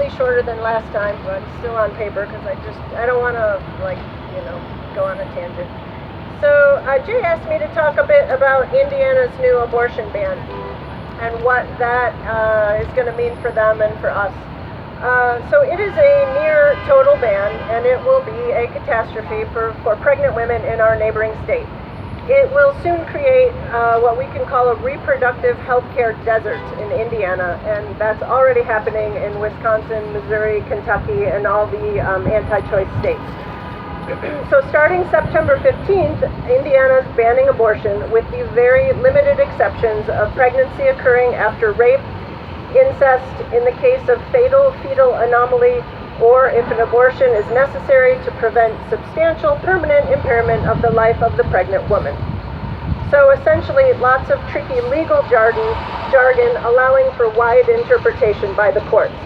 slightly shorter than last time, but still on paper because I don't want to, go on a tangent. So Jay asked me to talk a bit about Indiana's new abortion ban and what that is going to mean for them and for us. So it is a near total ban, and it will be a catastrophe for pregnant women in our neighboring state. It will soon create what we can call a reproductive healthcare desert in Indiana, and that's already happening in Wisconsin, Missouri, Kentucky, and all the anti-choice states. So starting September 15th, Indiana is banning abortion with the very limited exceptions of pregnancy occurring after rape, incest, in the case of fatal fetal anomaly, or if an abortion is necessary to prevent substantial permanent impairment of the life of the pregnant woman. So essentially, lots of tricky legal jargon allowing for wide interpretation by the courts.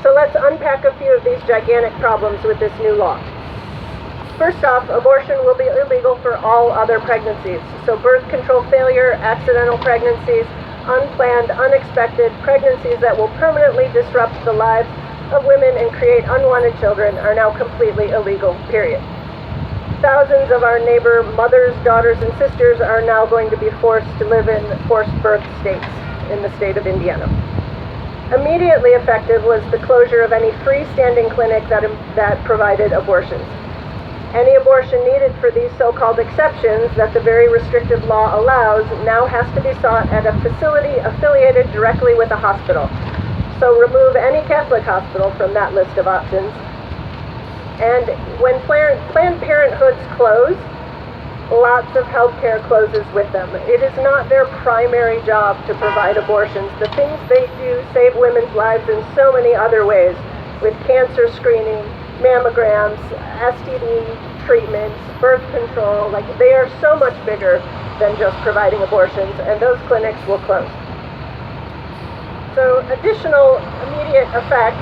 So let's unpack a few of these gigantic problems with this new law. First off, abortion will be illegal for all other pregnancies. So birth control failure, accidental pregnancies, unplanned, unexpected pregnancies that will permanently disrupt the lives of women and create unwanted children are now completely illegal, period. Thousands of our neighbor mothers, daughters, and sisters are now going to be forced to live in forced birth states in the state of Indiana. Immediately effective was the closure of any freestanding clinic that provided abortions. Any abortion needed for these so-called exceptions that the very restrictive law allows now has to be sought at a facility affiliated directly with a hospital. So remove any Catholic hospital from that list of options. And when Planned Parenthoods close, lots of healthcare closes with them. It is not their primary job to provide abortions. The things they do save women's lives in so many other ways, with cancer screening, mammograms, STD treatments, birth control. They are so much bigger than just providing abortions, and those clinics will close. So additional immediate effects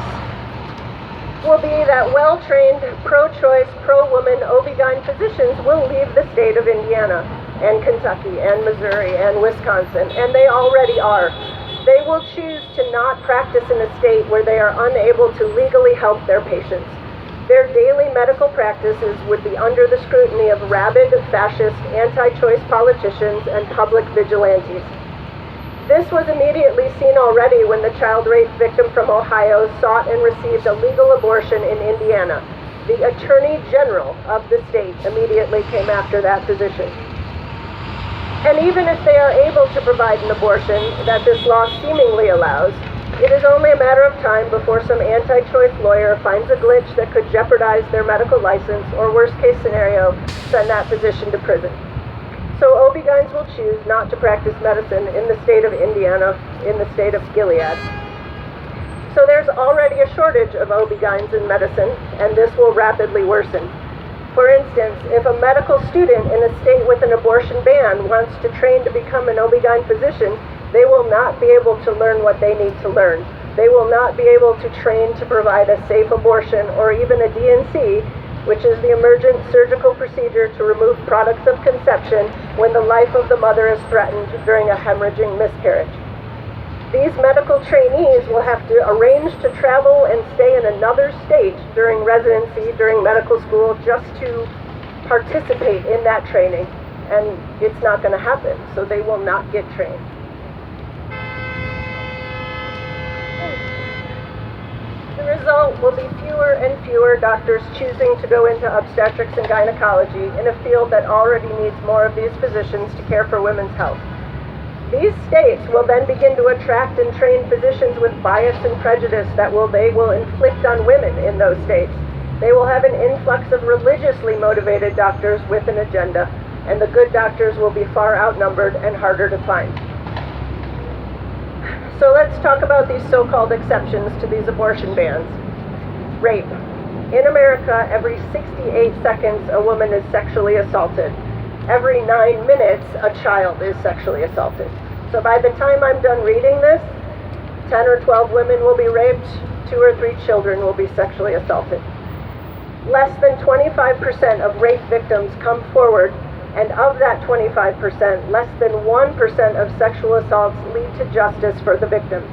will be that well-trained, pro-choice, pro-woman OB-GYN physicians will leave the state of Indiana and Kentucky and Missouri and Wisconsin, and they already are. They will choose to not practice in a state where they are unable to legally help their patients. Their daily medical practices would be under the scrutiny of rabid, fascist, anti-choice politicians and public vigilantes. This was immediately seen already when the child rape victim from Ohio sought and received a legal abortion in Indiana. The Attorney General of the state immediately came after that physician. And even if they are able to provide an abortion that this law seemingly allows, it is only a matter of time before some anti-choice lawyer finds a glitch that could jeopardize their medical license, or worst case scenario, send that physician to prison. So OB-GYNs will choose not to practice medicine in the state of Indiana, in the state of Gilead. So there's already a shortage of OB-GYNs in medicine, and this will rapidly worsen. For instance, if a medical student in a state with an abortion ban wants to train to become an OB-GYN physician, they will not be able to learn what they need to learn. They will not be able to train to provide a safe abortion or even a D&C, which is the emergent surgical procedure to remove products of conception when the life of the mother is threatened during a hemorrhaging miscarriage. These medical trainees will have to arrange to travel and stay in another state during residency, during medical school, just to participate in that training. And it's not going to happen, so they will not get trained. The result will be fewer and fewer doctors choosing to go into obstetrics and gynecology in a field that already needs more of these physicians to care for women's health. These states will then begin to attract and train physicians with bias and prejudice that they will inflict on women in those states. They will have an influx of religiously motivated doctors with an agenda, and the good doctors will be far outnumbered and harder to find. So let's talk about these so-called exceptions to these abortion bans. Rape. In America, every 68 seconds a woman is sexually assaulted. Every 9 minutes a child is sexually assaulted. So by the time I'm done reading this, 10 or 12 women will be raped, 2 or 3 children will be sexually assaulted. Less than 25% of rape victims come forward, and of that 25%, less than 1% of sexual assaults lead to justice for the victims.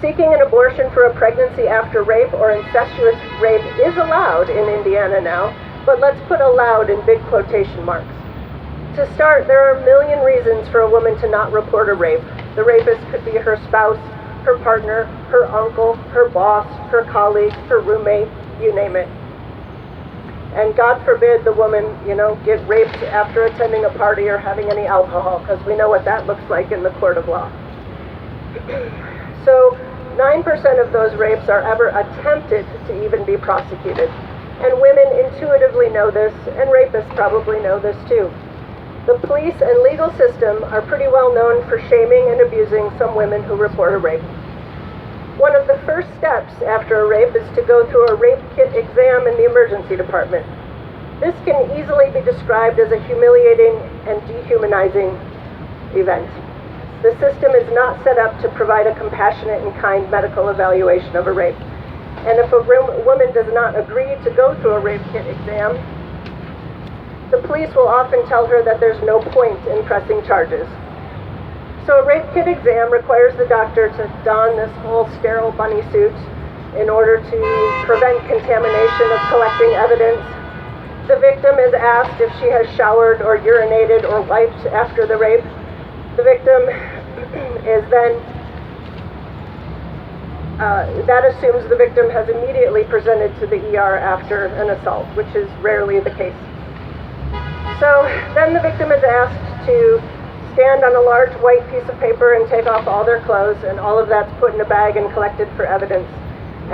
Seeking an abortion for a pregnancy after rape or incestuous rape is allowed in Indiana now, but let's put allowed in big quotation marks. To start, there are a million reasons for a woman to not report a rape. The rapist could be her spouse, her partner, her uncle, her boss, her colleague, her roommate, you name it. And God forbid the woman, get raped after attending a party or having any alcohol, because we know what that looks like in the court of law. So 9% of those rapes are ever attempted to even be prosecuted. And women intuitively know this, and rapists probably know this too. The police and legal system are pretty well known for shaming and abusing some women who report a rape. One of the first steps after a rape is to go through a rape kit exam in the emergency department. This can easily be described as a humiliating and dehumanizing event. The system is not set up to provide a compassionate and kind medical evaluation of a rape. And if a woman does not agree to go through a rape kit exam, the police will often tell her that there's no point in pressing charges. So a rape kit exam requires the doctor to don this whole sterile bunny suit in order to prevent contamination of collecting evidence. The victim is asked if she has showered or urinated or wiped after the rape. The victim is then, that assumes the victim has immediately presented to the ER after an assault, which is rarely the case. So then the victim is asked to stand on a large white piece of paper and take off all their clothes, and all of that's put in a bag and collected for evidence.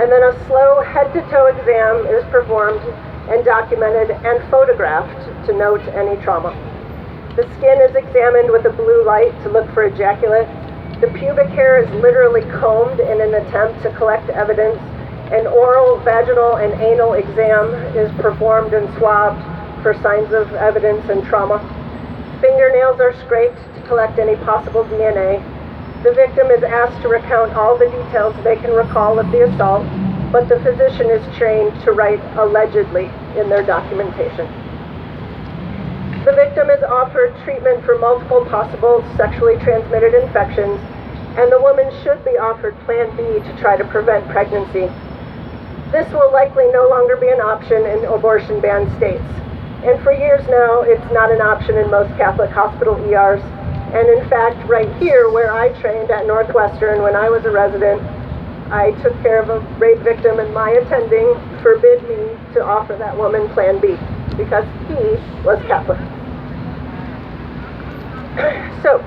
And then a slow head-to-toe exam is performed and documented and photographed to note any trauma. The skin is examined with a blue light to look for ejaculate. The pubic hair is literally combed in an attempt to collect evidence. An oral, vaginal, and anal exam is performed and swabbed for signs of evidence and trauma. Fingernails are scraped to collect any possible DNA. The victim is asked to recount all the details they can recall of the assault, but the physician is trained to write allegedly in their documentation. The victim is offered treatment for multiple possible sexually transmitted infections, and the woman should be offered Plan B to try to prevent pregnancy. This will likely no longer be an option in abortion-banned states. And for years now, it's not an option in most Catholic hospital ERs. And in fact, right here, where I trained at Northwestern when I was a resident, I took care of a rape victim, and my attending forbid me to offer that woman Plan B because he was Catholic. So,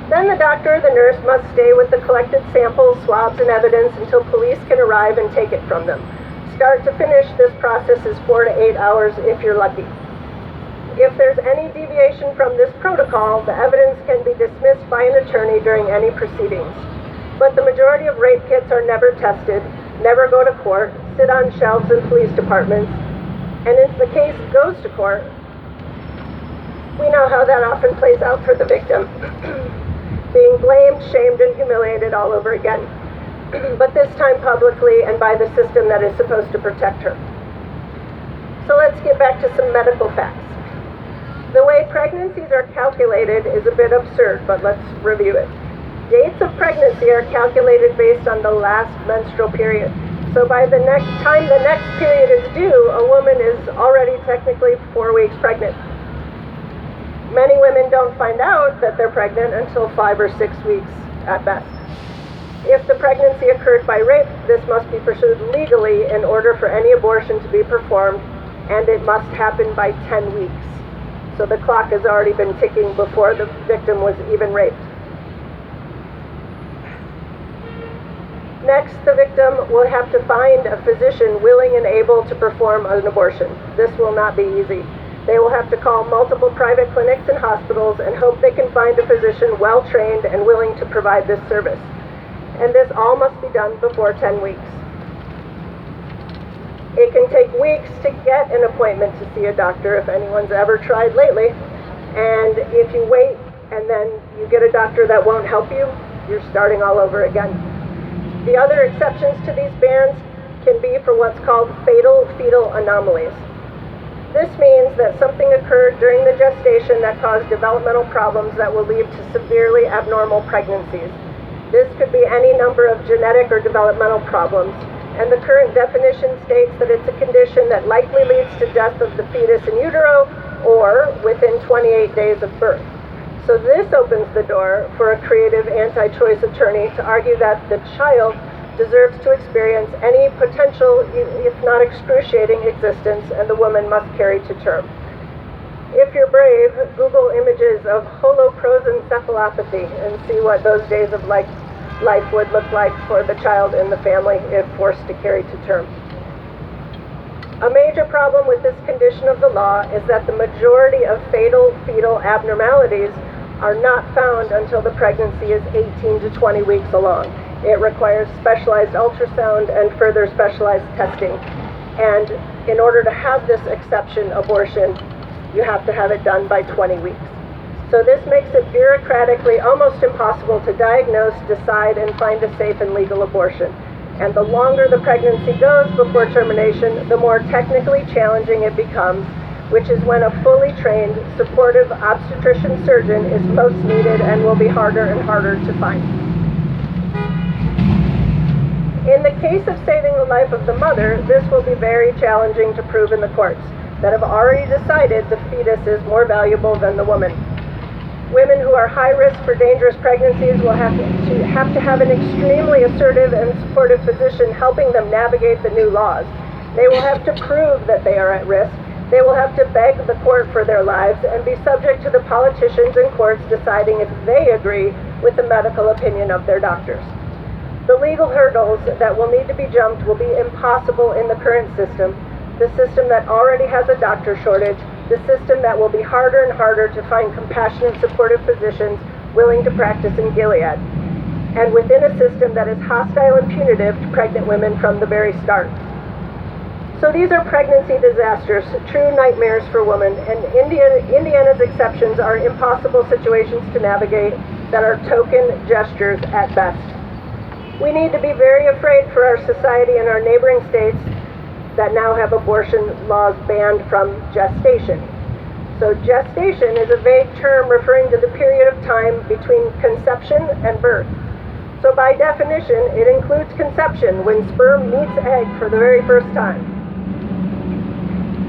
then the doctor or the nurse must stay with the collected samples, swabs, and evidence until police can arrive and take it from them. Start to finish, this process is 4 to 8 hours if you're lucky. If there's any deviation from this protocol, the evidence can be dismissed by an attorney during any proceedings. But the majority of rape kits are never tested, never go to court, sit on shelves in police departments, and if the case goes to court, we know how that often plays out for the victim, being blamed, shamed, and humiliated all over again, but this time publicly and by the system that is supposed to protect her. So let's get back to some medical facts. The way pregnancies are calculated is a bit absurd, but let's review it. Dates of pregnancy are calculated based on the last menstrual period. So by the next time the next period is due, a woman is already technically 4 weeks pregnant. Many women don't find out that they're pregnant until 5 or 6 weeks at best. If the pregnancy occurred by rape, this must be pursued legally in order for any abortion to be performed, and it must happen by 10 weeks. So the clock has already been ticking before the victim was even raped. Next, the victim will have to find a physician willing and able to perform an abortion. This will not be easy. They will have to call multiple private clinics and hospitals and hope they can find a physician well-trained and willing to provide this service. And this all must be done before 10 weeks. It can take weeks to get an appointment to see a doctor if anyone's ever tried lately. And if you wait and then you get a doctor that won't help you, you're starting all over again. The other exceptions to these bans can be for what's called fatal fetal anomalies. This means that something occurred during the gestation that caused developmental problems that will lead to severely abnormal pregnancies. This could be any number of genetic or developmental problems, and the current definition states that it's a condition that likely leads to death of the fetus in utero or within 28 days of birth. So this opens the door for a creative anti-choice attorney to argue that the child deserves to experience any potential, if not excruciating, existence, and the woman must carry to term. If you're brave, Google images of holoprosencephalopathy and see what those days of life would look like for the child in the family if forced to carry to term. A major problem with this condition of the law is that the majority of fatal fetal abnormalities are not found until the pregnancy is 18 to 20 weeks along. It requires specialized ultrasound and further specialized testing. And in order to have this exception abortion, you have to have it done by 20 weeks. So this makes it bureaucratically almost impossible to diagnose, decide, and find a safe and legal abortion. And the longer the pregnancy goes before termination, the more technically challenging it becomes, which is when a fully trained, supportive obstetrician surgeon is most needed and will be harder and harder to find. In the case of saving the life of the mother, this will be very challenging to prove in the courts that have already decided the fetus is more valuable than the woman. Women who are high risk for dangerous pregnancies will have to have an extremely assertive and supportive physician helping them navigate the new laws. They will have to prove that they are at risk. They will have to beg the court for their lives and be subject to the politicians and courts deciding if they agree with the medical opinion of their doctors. The legal hurdles that will need to be jumped will be impossible in the current system, the system that already has a doctor shortage, the system that will be harder and harder to find compassionate, supportive physicians willing to practice in Gilead, and within a system that is hostile and punitive to pregnant women from the very start. So these are pregnancy disasters, true nightmares for women, and Indiana's exceptions are impossible situations to navigate that are token gestures at best. We need to be very afraid for our society and our neighboring states that now have abortion laws banned from gestation. So gestation is a vague term referring to the period of time between conception and birth. So by definition, it includes conception, when sperm meets egg for the very first time.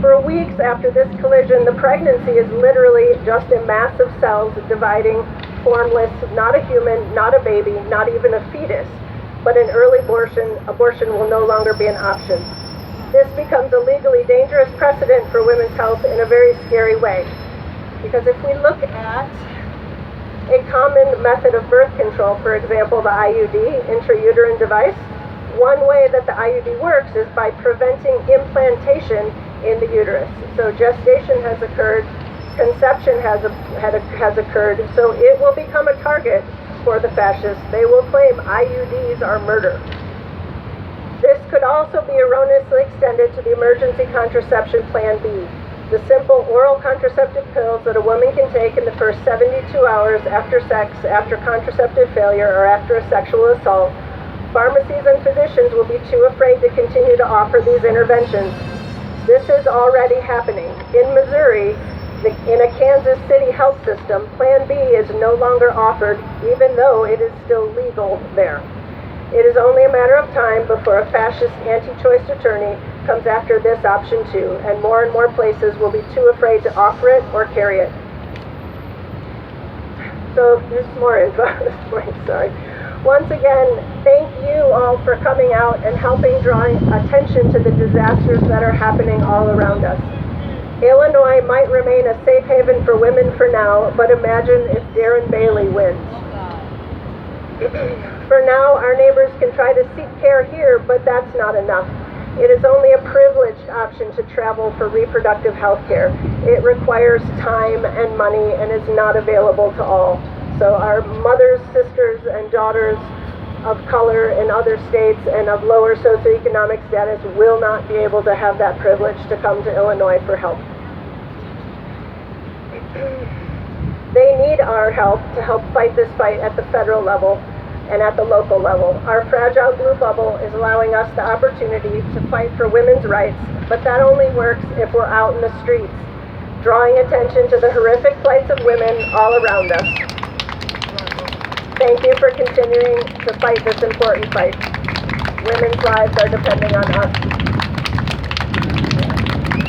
For weeks after this collision, the pregnancy is literally just a mass of cells dividing, formless, not a human, not a baby, not even a fetus, but an early abortion will no longer be an option. This becomes a legally dangerous precedent for women's health in a very scary way. Because if we look at a common method of birth control, for example, the IUD, intrauterine device, one way that the IUD works is by preventing implantation in the uterus. So gestation has occurred, conception has occurred, so it will become a target for the fascists. They will claim IUDs are murder. This could also be erroneously extended to the emergency contraception Plan B, the simple oral contraceptive pills that a woman can take in the first 72 hours after sex, after contraceptive failure, or after a sexual assault. Pharmacies and physicians will be too afraid to continue to offer these interventions. This is already happening. In Missouri, in a Kansas City health system, Plan B is no longer offered, even though it is still legal there. It is only a matter of time before a fascist anti-choice attorney comes after this option too, and more places will be too afraid to offer it or carry it. So there's more info this morning, sorry. Once again, thank you all for coming out and helping drawing attention to the disasters that are happening all around us. Illinois might remain a safe haven for women for now, but imagine if Darren Bailey wins. For now, our neighbors can try to seek care here, but that's not enough. It is only a privileged option to travel for reproductive health care. It requires time and money and is not available to all. So our mothers, sisters, and daughters of color in other states and of lower socioeconomic status will not be able to have that privilege to come to Illinois for help. They need our help to help fight this fight at the federal level and at the local level. Our fragile blue bubble is allowing us the opportunity to fight for women's rights, but that only works if we're out in the streets, drawing attention to the horrific plights of women all around us. Thank you for continuing to fight this important fight. Women's lives are depending on us.